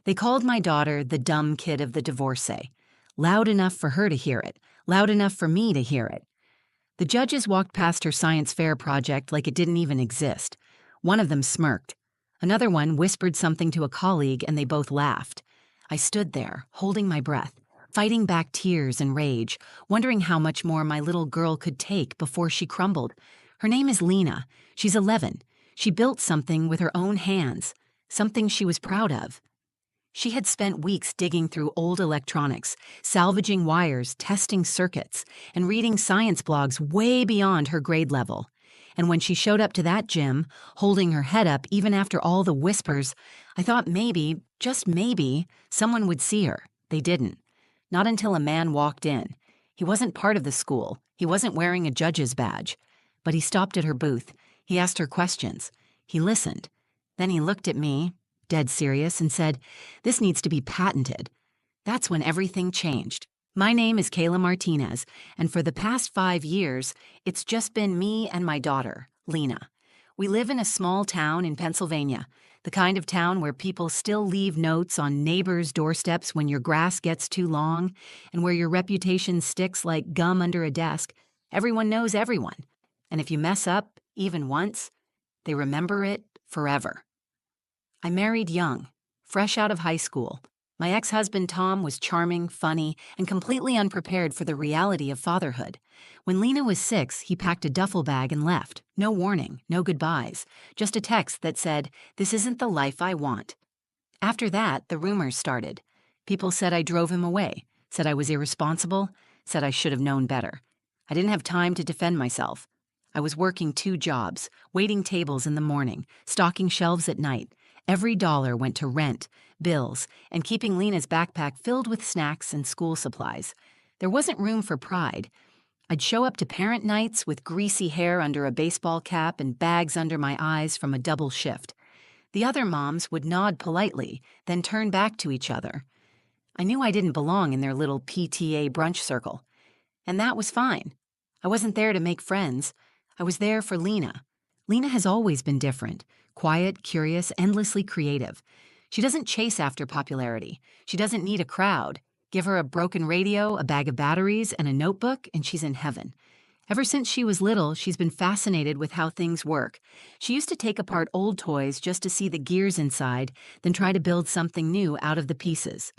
They called my daughter the dumb kid of the divorcee. Loud enough for her to hear it, loud enough for me to hear it. The judges walked past her science fair project like it didn't even exist. One of them smirked. Another one whispered something to a colleague and they both laughed. I stood there, holding my breath, fighting back tears and rage, wondering how much more my little girl could take before she crumbled. Her name is Lena. She's 11. She built something with her own hands, something she was proud of. She had spent weeks digging through old electronics, salvaging wires, testing circuits, and reading science blogs way beyond her grade level. And when she showed up to that gym, holding her head up even after all the whispers, I thought maybe, just maybe, someone would see her. They didn't. Not until a man walked in. He wasn't part of the school. He wasn't wearing a judge's badge. But he stopped at her booth. He asked her questions. He listened. Then he looked at me, dead serious, and said, "This needs to be patented." That's when everything changed. My name is Kayla Martinez, and for the past 5 years, it's just been me and my daughter, Lena. We live in a small town in Pennsylvania, the kind of town where people still leave notes on neighbors' doorsteps when your grass gets too long, and where your reputation sticks like gum under a desk. Everyone knows everyone. And if you mess up, even once, they remember it forever. I married young, fresh out of high school. My ex-husband Tom was charming, funny, and completely unprepared for the reality of fatherhood. When Lena was 6, he packed a duffel bag and left. No warning, no goodbyes, just a text that said, "This isn't the life I want." After that, the rumors started. People said I drove him away, said I was irresponsible, said I should have known better. I didn't have time to defend myself. I was working 2 jobs, waiting tables in the morning, stocking shelves at night. Every dollar went to rent, bills, and keeping Lena's backpack filled with snacks and school supplies. There wasn't room for pride. I'd show up to parent nights with greasy hair under a baseball cap and bags under my eyes from a double shift. The other moms would nod politely, then turn back to each other. I knew I didn't belong in their little PTA brunch circle. And that was fine. I wasn't there to make friends. I was there for Lena. Lena has always been different, quiet, curious, endlessly creative. She doesn't chase after popularity. She doesn't need a crowd. Give her a broken radio, a bag of batteries, and a notebook, and she's in heaven. Ever since she was little, she's been fascinated with how things work. She used to take apart old toys just to see the gears inside, then try to build something new out of the pieces.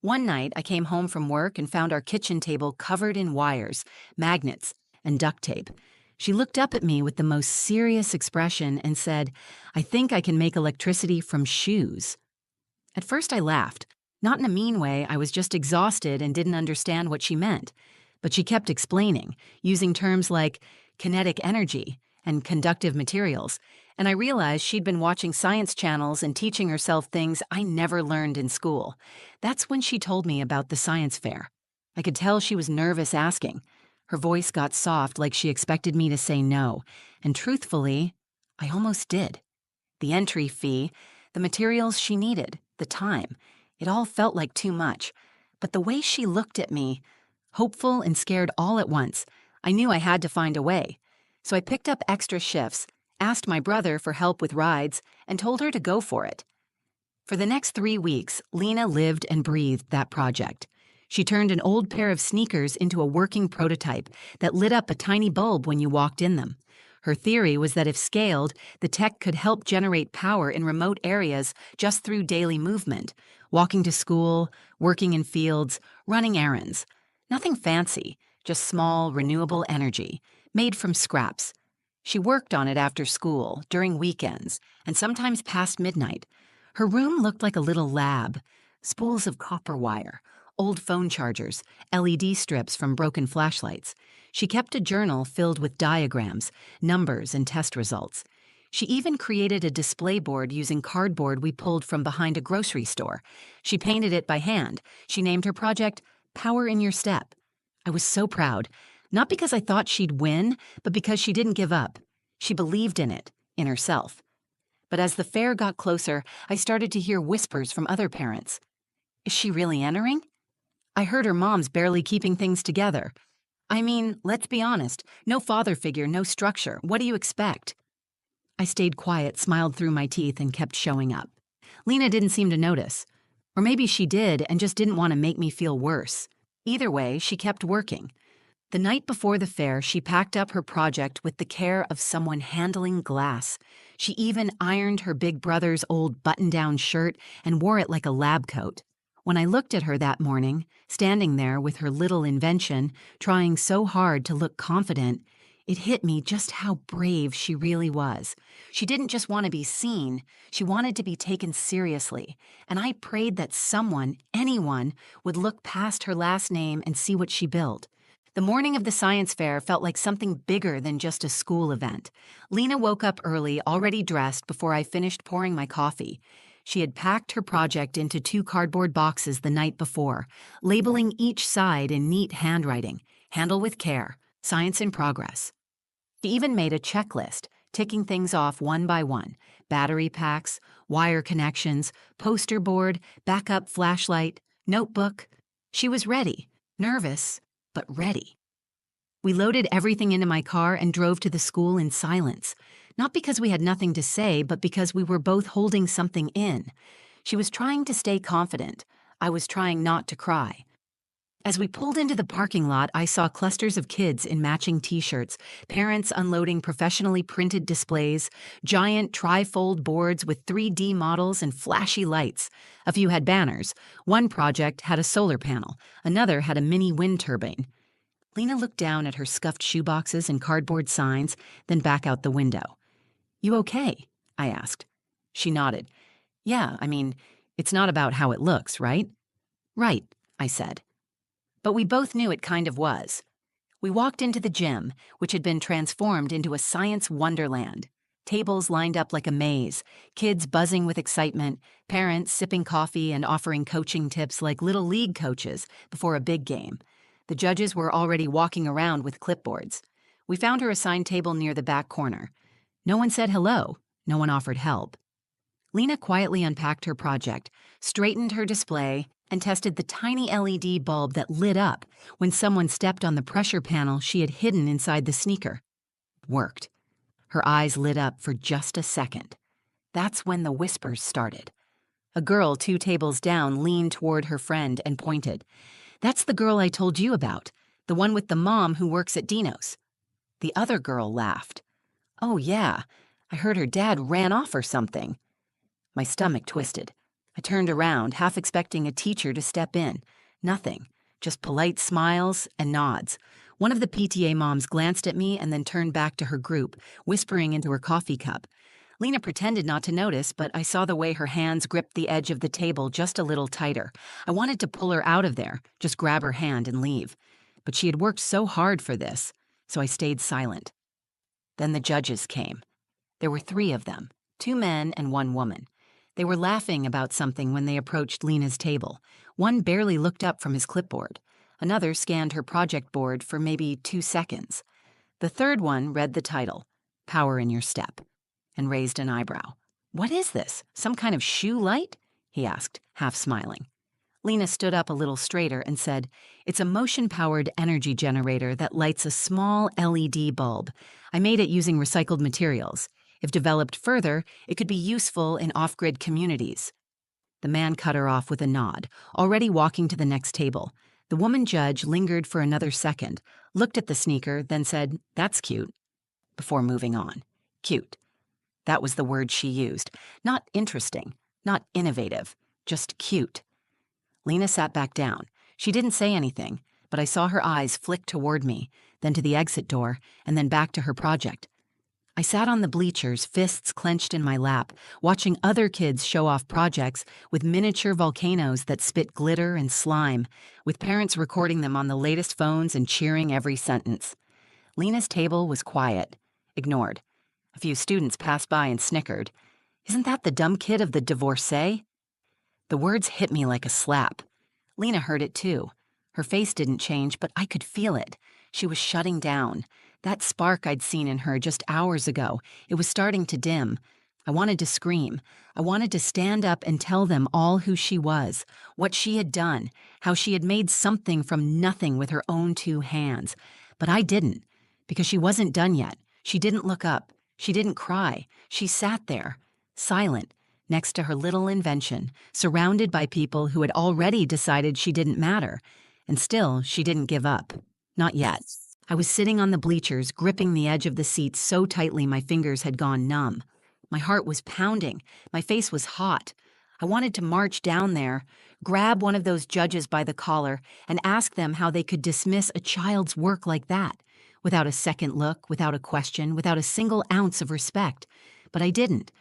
One night, I came home from work and found our kitchen table covered in wires, magnets, and duct tape. She looked up at me with the most serious expression and said, "I think I can make electricity from shoes." At first I laughed. Not in a mean way, I was just exhausted and didn't understand what she meant. But she kept explaining, using terms like kinetic energy and conductive materials, and I realized she'd been watching science channels and teaching herself things I never learned in school. That's when she told me about the science fair. I could tell she was nervous asking. Her voice got soft like she expected me to say no, and truthfully, I almost did. The entry fee, the materials she needed, the time, it all felt like too much. But the way she looked at me, hopeful and scared all at once, I knew I had to find a way. So I picked up extra shifts, asked my brother for help with rides, and told her to go for it. For the next 3 weeks, Lena lived and breathed that project. She turned an old pair of sneakers into a working prototype that lit up a tiny bulb when you walked in them. Her theory was that if scaled, the tech could help generate power in remote areas just through daily movement, walking to school, working in fields, running errands. Nothing fancy, just small, renewable energy, made from scraps. She worked on it after school, during weekends, and sometimes past midnight. Her room looked like a little lab, spools of copper wire, old phone chargers, LED strips from broken flashlights. She kept a journal filled with diagrams, numbers, and test results. She even created a display board using cardboard we pulled from behind a grocery store. She painted it by hand. She named her project Power in Your Step. I was so proud, not because I thought she'd win, but because she didn't give up. She believed in it, in herself. But as the fair got closer, I started to hear whispers from other parents. Is she really entering? I heard her mom's barely keeping things together. I mean, let's be honest, no father figure, no structure. What do you expect? I stayed quiet, smiled through my teeth, and kept showing up. Lena didn't seem to notice. Or maybe she did and just didn't want to make me feel worse. Either way, she kept working. The night before the fair, she packed up her project with the care of someone handling glass. She even ironed her big brother's old button-down shirt and wore it like a lab coat. When I looked at her that morning, standing there with her little invention, trying so hard to look confident, it hit me just how brave she really was. She didn't just want to be seen, she wanted to be taken seriously. And I prayed that someone, anyone, would look past her last name and see what she built. The morning of the science fair felt like something bigger than just a school event. Lena woke up early, already dressed, before I finished pouring my coffee. She had packed her project into 2 cardboard boxes the night before, labeling each side in neat handwriting, "Handle with care, science in progress." She even made a checklist, ticking things off one by one: battery packs, wire connections, poster board, backup flashlight, notebook. She was ready, nervous, but ready. We loaded everything into my car and drove to the school in silence. Not because we had nothing to say, but because we were both holding something in. She was trying to stay confident. I was trying not to cry. As we pulled into the parking lot, I saw clusters of kids in matching t-shirts, parents unloading professionally printed displays, giant tri-fold boards with 3D models and flashy lights. A few had banners. One project had a solar panel. Another had a mini wind turbine. Lena looked down at her scuffed shoeboxes and cardboard signs, then back out the window. "You okay?" I asked. She nodded. "Yeah, it's not about how it looks, right?" "Right," I said. But we both knew it kind of was. We walked into the gym, which had been transformed into a science wonderland. Tables lined up like a maze, kids buzzing with excitement, parents sipping coffee and offering coaching tips like little league coaches before a big game. The judges were already walking around with clipboards. We found her assigned table near the back corner. No one said hello. No one offered help. Lena quietly unpacked her project, straightened her display, and tested the tiny LED bulb that lit up when someone stepped on the pressure panel she had hidden inside the sneaker. Worked. Her eyes lit up for just a second. That's when the whispers started. A girl 2 tables down leaned toward her friend and pointed. "That's the girl I told you about, the one with the mom who works at Dino's." The other girl laughed. "Oh yeah, I heard her dad ran off or something." My stomach twisted. I turned around, half expecting a teacher to step in. Nothing, just polite smiles and nods. One of the PTA moms glanced at me and then turned back to her group, whispering into her coffee cup. Lena pretended not to notice, but I saw the way her hands gripped the edge of the table just a little tighter. I wanted to pull her out of there, just grab her hand and leave. But she had worked so hard for this, so I stayed silent. Then the judges came. There were 3 of them, 2 men and 1 woman. They were laughing about something when they approached Lena's table. One barely looked up from his clipboard. Another scanned her project board for maybe 2 seconds. The third one read the title, "Power in Your Step," and raised an eyebrow. "What is this? Some kind of shoe light?" he asked, half smiling. Lena stood up a little straighter and said, "It's a motion-powered energy generator that lights a small LED bulb. I made it using recycled materials. If developed further, it could be useful in off-grid communities." The man cut her off with a nod, already walking to the next table. The woman judge lingered for another second, looked at the sneaker, then said, "That's cute," before moving on. Cute. That was the word she used. Not interesting, not innovative, just cute. Lena sat back down. She didn't say anything, but I saw her eyes flick toward me, then to the exit door, and then back to her project. I sat on the bleachers, fists clenched in my lap, watching other kids show off projects with miniature volcanoes that spit glitter and slime, with parents recording them on the latest phones and cheering every sentence. Lena's table was quiet, ignored. A few students passed by and snickered. "Isn't that the dumb kid of the divorcee?" The words hit me like a slap. Lena heard it too. Her face didn't change, but I could feel it. She was shutting down. That spark I'd seen in her just hours ago, it was starting to dim. I wanted to scream. I wanted to stand up and tell them all who she was, what she had done, how she had made something from nothing with her own 2 hands. But I didn't, because she wasn't done yet. She didn't look up. She didn't cry. She sat there, silent, next to her little invention, surrounded by people who had already decided she didn't matter. And still, she didn't give up. Not yet. I was sitting on the bleachers, gripping the edge of the seat so tightly my fingers had gone numb. My heart was pounding. My face was hot. I wanted to march down there, grab one of those judges by the collar, and ask them how they could dismiss a child's work like that, without a second look, without a question, without a single ounce of respect. But I didn't.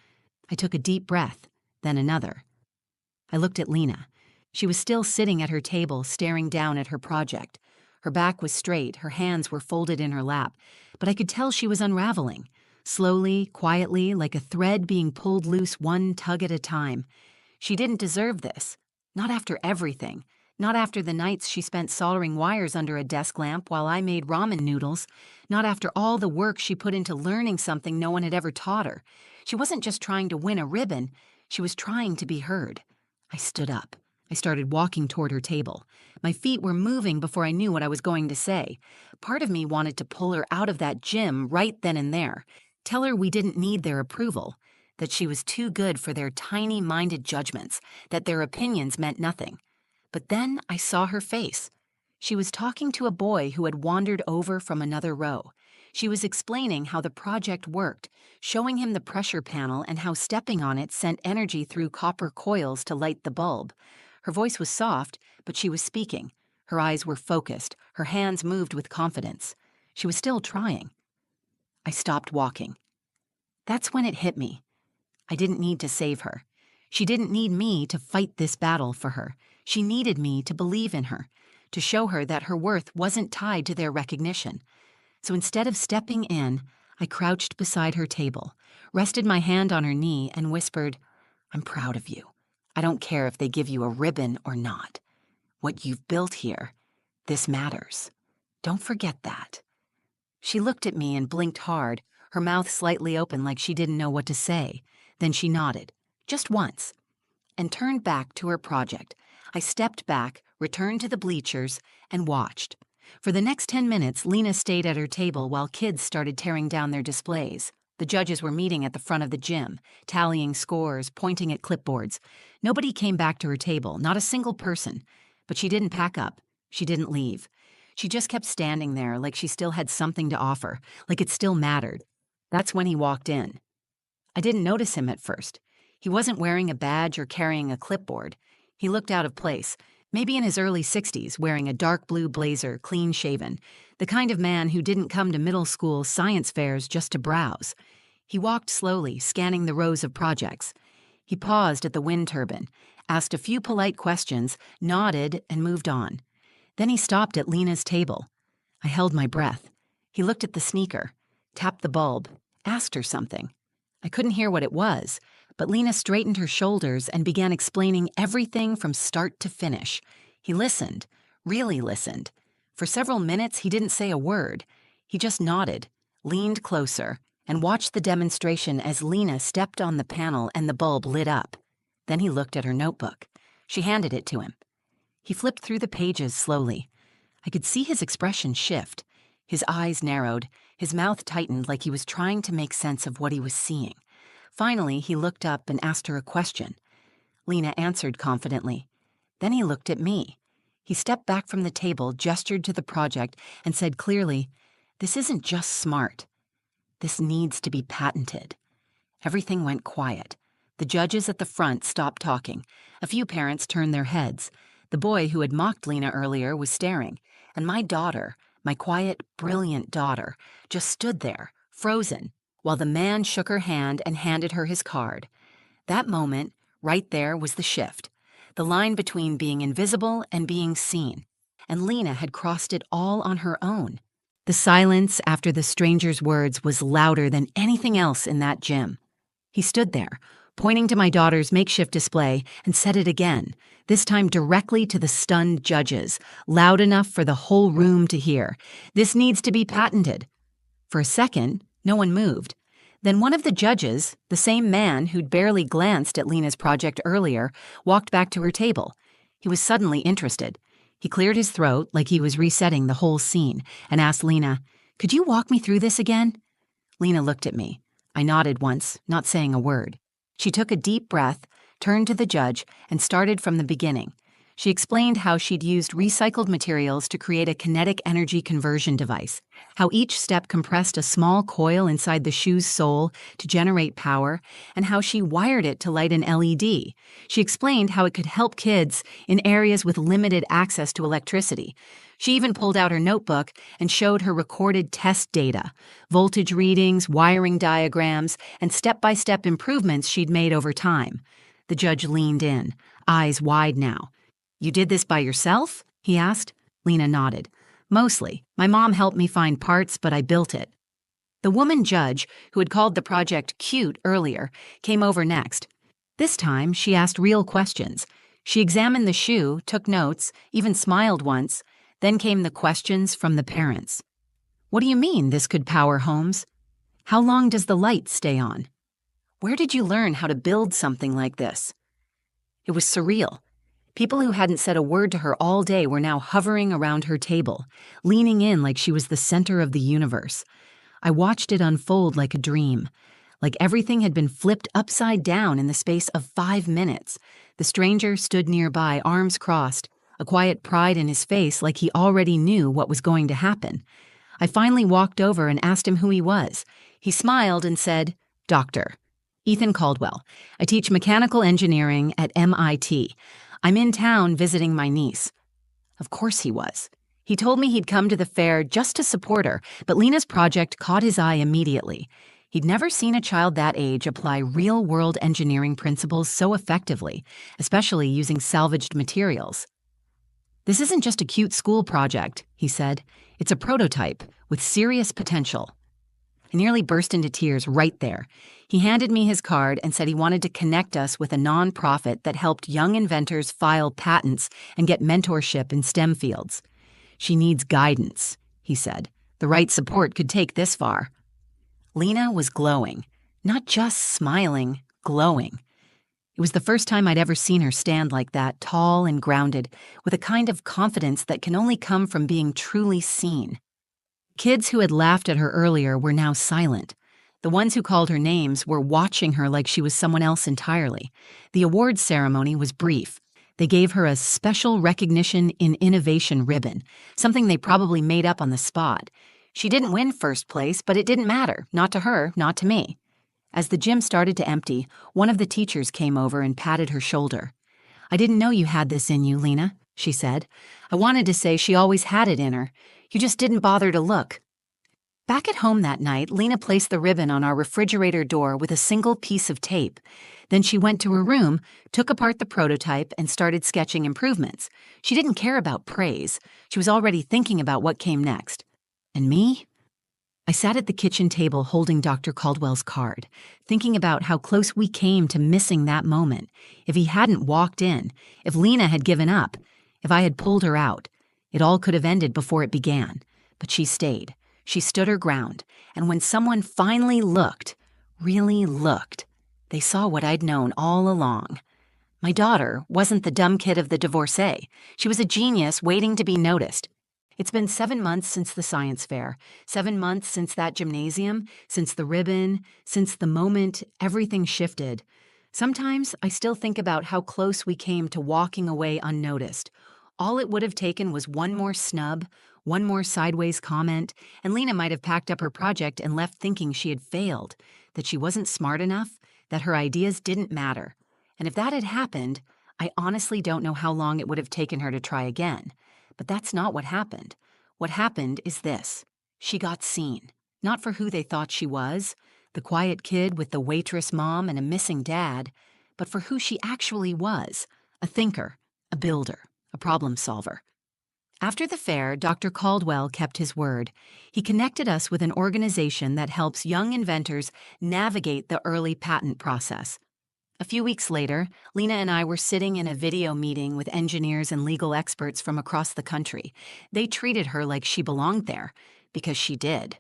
I took a deep breath, then another. I looked at Lena. She was still sitting at her table, staring down at her project. Her back was straight, her hands were folded in her lap, but I could tell she was unraveling. Slowly, quietly, like a thread being pulled loose one tug at a time. She didn't deserve this. Not after everything. Not after the nights she spent soldering wires under a desk lamp while I made ramen noodles. Not after all the work she put into learning something no one had ever taught her. She wasn't just trying to win a ribbon. She was trying to be heard. I stood up. I started walking toward her table. My feet were moving before I knew what I was going to say. Part of me wanted to pull her out of that gym right then and there. Tell her we didn't need their approval, that she was too good for their tiny-minded judgments, that their opinions meant nothing. But then I saw her face. She was talking to a boy who had wandered over from another row. She was explaining how the project worked, showing him the pressure panel and how stepping on it sent energy through copper coils to light the bulb. Her voice was soft, but she was speaking. Her eyes were focused, her hands moved with confidence. She was still trying. I stopped walking. That's when it hit me. I didn't need to save her. She didn't need me to fight this battle for her. She needed me to believe in her, to show her that her worth wasn't tied to their recognition. So instead of stepping in, I crouched beside her table, rested my hand on her knee, and whispered, "I'm proud of you. I don't care if they give you a ribbon or not. What you've built here, this matters. Don't forget that." She looked at me and blinked hard, her mouth slightly open like she didn't know what to say. Then she nodded, just once, and turned back to her project. I stepped back, returned to the bleachers, and watched. For the next 10 minutes, Lena stayed at her table while kids started tearing down their displays. The judges were meeting at the front of the gym, tallying scores, pointing at clipboards. Nobody came back to her table, not a single person. But she didn't pack up. She didn't leave. She just kept standing there like she still had something to offer, like it still mattered. That's when he walked in. I didn't notice him at first. He wasn't wearing a badge or carrying a clipboard. He looked out of place, maybe in his early 60s, wearing a dark blue blazer, clean-shaven, the kind of man who didn't come to middle school science fairs just to browse. He walked slowly, scanning the rows of projects. He paused at the wind turbine, asked a few polite questions, nodded, and moved on. Then he stopped at Lena's table. I held my breath. He looked at the sneaker, tapped the bulb, asked her something. I couldn't hear what it was, but Lena straightened her shoulders and began explaining everything from start to finish. He listened, really listened. For several minutes, he didn't say a word. He just nodded, leaned closer, and watched the demonstration as Lena stepped on the panel and the bulb lit up. Then he looked at her notebook. She handed it to him. He flipped through the pages slowly. I could see his expression shift. His eyes narrowed, his mouth tightened like he was trying to make sense of what he was seeing. Finally, he looked up and asked her a question. Lena answered confidently. Then he looked at me. He stepped back from the table, gestured to the project, and said clearly, "This isn't just smart. This needs to be patented." Everything went quiet. The judges at the front stopped talking. A few parents turned their heads. The boy who had mocked Lena earlier was staring, and my daughter, my quiet, brilliant daughter, just stood there, frozen, while the man shook her hand and handed her his card. That moment, right there, was the shift. The line between being invisible and being seen. And Lena had crossed it all on her own. The silence after the stranger's words was louder than anything else in that gym. He stood there, pointing to my daughter's makeshift display, and said it again, this time directly to the stunned judges, loud enough for the whole room to hear. "This needs to be patented." For a second, no one moved. Then one of the judges, the same man who'd barely glanced at Lena's project earlier, walked back to her table. He was suddenly interested. He cleared his throat like he was resetting the whole scene and asked Lena, "Could you walk me through this again?" Lena looked at me. I nodded once, not saying a word. She took a deep breath, turned to the judge, and started from the beginning. She explained how she'd used recycled materials to create a kinetic energy conversion device, how each step compressed a small coil inside the shoe's sole to generate power, and how she wired it to light an LED. She explained how it could help kids in areas with limited access to electricity. She even pulled out her notebook and showed her recorded test data, voltage readings, wiring diagrams, and step-by-step improvements she'd made over time. The judge leaned in, eyes wide now. "You did this by yourself?" he asked. Lena nodded. "Mostly. My mom helped me find parts, but I built it." The woman judge, who had called the project cute earlier, came over next. This time, she asked real questions. She examined the shoe, took notes, even smiled once. Then came the questions from the parents. "What do you mean this could power homes? How long does the light stay on? Where did you learn how to build something like this?" It was surreal. People who hadn't said a word to her all day were now hovering around her table, leaning in like she was the center of the universe. I watched it unfold like a dream, like everything had been flipped upside down in the space of 5 minutes. The stranger stood nearby, arms crossed, a quiet pride in his face like he already knew what was going to happen. I finally walked over and asked him who he was. He smiled and said, "Doctor. Ethan Caldwell. I teach mechanical engineering at MIT. I'm in town visiting my niece." Of course he was. He told me he'd come to the fair just to support her, but Lena's project caught his eye immediately. He'd never seen a child that age apply real-world engineering principles so effectively, especially using salvaged materials. "This isn't just a cute school project," he said. "It's a prototype with serious potential." I nearly burst into tears right there. He handed me his card and said he wanted to connect us with a nonprofit that helped young inventors file patents and get mentorship in STEM fields. "She needs guidance," he said. "The right support could take this far." Lena was glowing. Not just smiling, glowing. It was the first time I'd ever seen her stand like that, tall and grounded, with a kind of confidence that can only come from being truly seen. Kids who had laughed at her earlier were now silent. The ones who called her names were watching her like she was someone else entirely. The awards ceremony was brief. They gave her a special recognition in innovation ribbon, something they probably made up on the spot. She didn't win first place, but it didn't matter, not to her, not to me. As the gym started to empty, one of the teachers came over and patted her shoulder. "I didn't know you had this in you, Lena," she said. "I wanted to say she always had it in her. You just didn't bother to look." Back at home that night, Lena placed the ribbon on our refrigerator door with a single piece of tape. Then she went to her room, took apart the prototype, and started sketching improvements. She didn't care about praise. She was already thinking about what came next. And me? I sat at the kitchen table holding Dr. Caldwell's card, thinking about how close we came to missing that moment. If he hadn't walked in, if Lena had given up, if I had pulled her out, it all could have ended before it began. But she stayed. She stood her ground, and when someone finally looked, really looked, they saw what I'd known all along. My daughter wasn't the dumb kid of the divorcee. She was a genius waiting to be noticed. It's been 7 months since the science fair, 7 months since that gymnasium, since the ribbon, since the moment everything shifted. Sometimes I still think about how close we came to walking away unnoticed. All it would have taken was one more snub, one more sideways comment, and Lena might have packed up her project and left thinking she had failed, that she wasn't smart enough, that her ideas didn't matter. And if that had happened, I honestly don't know how long it would have taken her to try again. But that's not what happened. What happened is this. She got seen, not for who they thought she was, the quiet kid with the waitress mom and a missing dad, but for who she actually was, a thinker, a builder, a problem solver. After the fair, Dr. Caldwell kept his word. He connected us with an organization that helps young inventors navigate the early patent process. A few weeks later, Lena and I were sitting in a video meeting with engineers and legal experts from across the country. They treated her like she belonged there, because she did.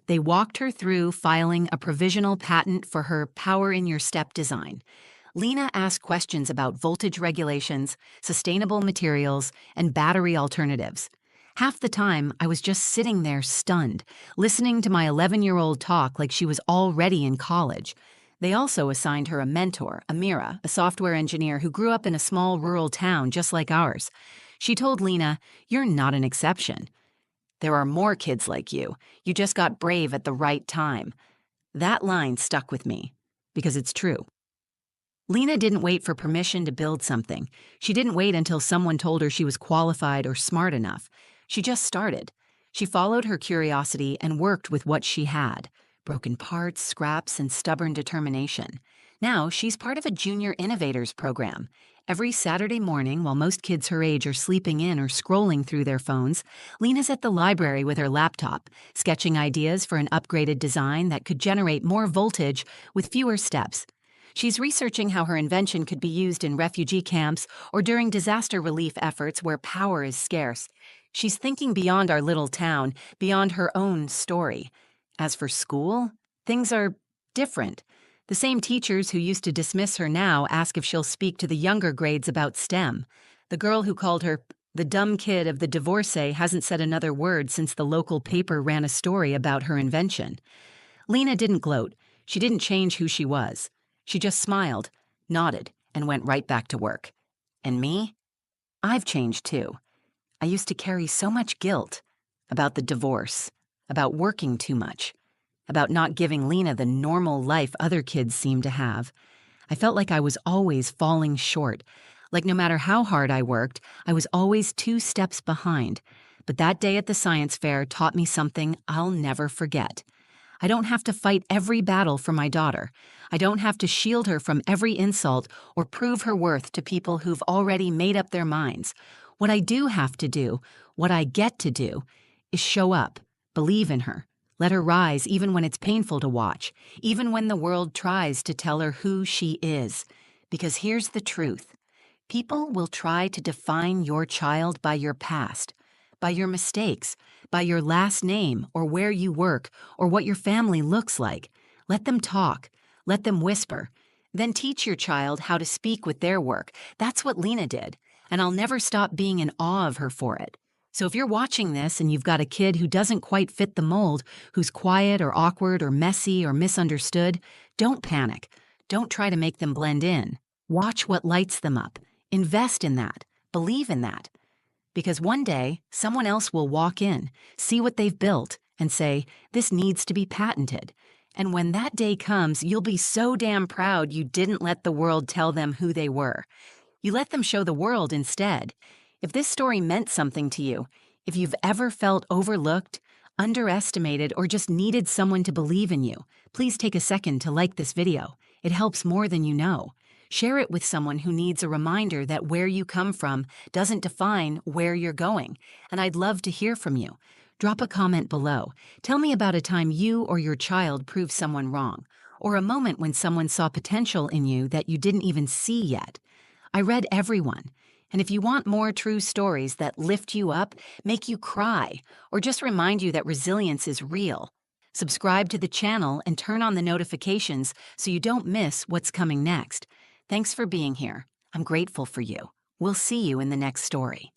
They walked her through filing a provisional patent for her Power in Your Step design. Lena asked questions about voltage regulations, sustainable materials, and battery alternatives. Half the time, I was just sitting there stunned, listening to my 11-year-old talk like she was already in college. They also assigned her a mentor, Amira, a software engineer who grew up in a small rural town just like ours. She told Lena, "You're not an exception. There are more kids like you. You just got brave at the right time." That line stuck with me because it's true. Lena didn't wait for permission to build something. She didn't wait until someone told her she was qualified or smart enough. She just started. She followed her curiosity and worked with what she had: broken parts, scraps, and stubborn determination. Now she's part of a Junior Innovators program. Every Saturday morning, while most kids her age are sleeping in or scrolling through their phones, Lena's at the library with her laptop, sketching ideas for an upgraded design that could generate more voltage with fewer steps. She's researching how her invention could be used in refugee camps or during disaster relief efforts where power is scarce. She's thinking beyond our little town, beyond her own story. As for school, things are different. The same teachers who used to dismiss her now ask if she'll speak to the younger grades about STEM. The girl who called her the dumb kid of the divorcee hasn't said another word since the local paper ran a story about her invention. Lena didn't gloat. She didn't change who she was. She just smiled, nodded, and went right back to work. And me? I've changed too. I used to carry so much guilt about the divorce, about working too much, about not giving Lena the normal life other kids seem to have. I felt like I was always falling short, like no matter how hard I worked, I was always 2 steps behind. But that day at the science fair taught me something I'll never forget. I don't have to fight every battle for my daughter. I don't have to shield her from every insult or prove her worth to people who've already made up their minds. What I do have to do, what I get to do, is show up, believe in her, let her rise even when it's painful to watch, even when the world tries to tell her who she is. Because here's the truth. People will try to define your child by your past, by your mistakes, by your last name or where you work or what your family looks like. Let them talk. Let them whisper. Then teach your child how to speak with their work. That's what Lena did, and I'll never stop being in awe of her for it. So if you're watching this and you've got a kid who doesn't quite fit the mold, who's quiet or awkward or messy or misunderstood, don't panic. Don't try to make them blend in. Watch what lights them up. Invest in that. Believe in that. Because one day, someone else will walk in, see what they've built, and say, "This needs to be patented." And when that day comes, you'll be so damn proud you didn't let the world tell them who they were. You let them show the world instead. If this story meant something to you, if you've ever felt overlooked, underestimated, or just needed someone to believe in you, please take a second to like this video. It helps more than you know. Share it with someone who needs a reminder that where you come from doesn't define where you're going. And I'd love to hear from you. Drop a comment below. Tell me about a time you or your child proved someone wrong, or a moment when someone saw potential in you that you didn't even see yet. I read everyone. And if you want more true stories that lift you up, make you cry, or just remind you that resilience is real, subscribe to the channel and turn on the notifications so you don't miss what's coming next. Thanks for being here. I'm grateful for you. We'll see you in the next story.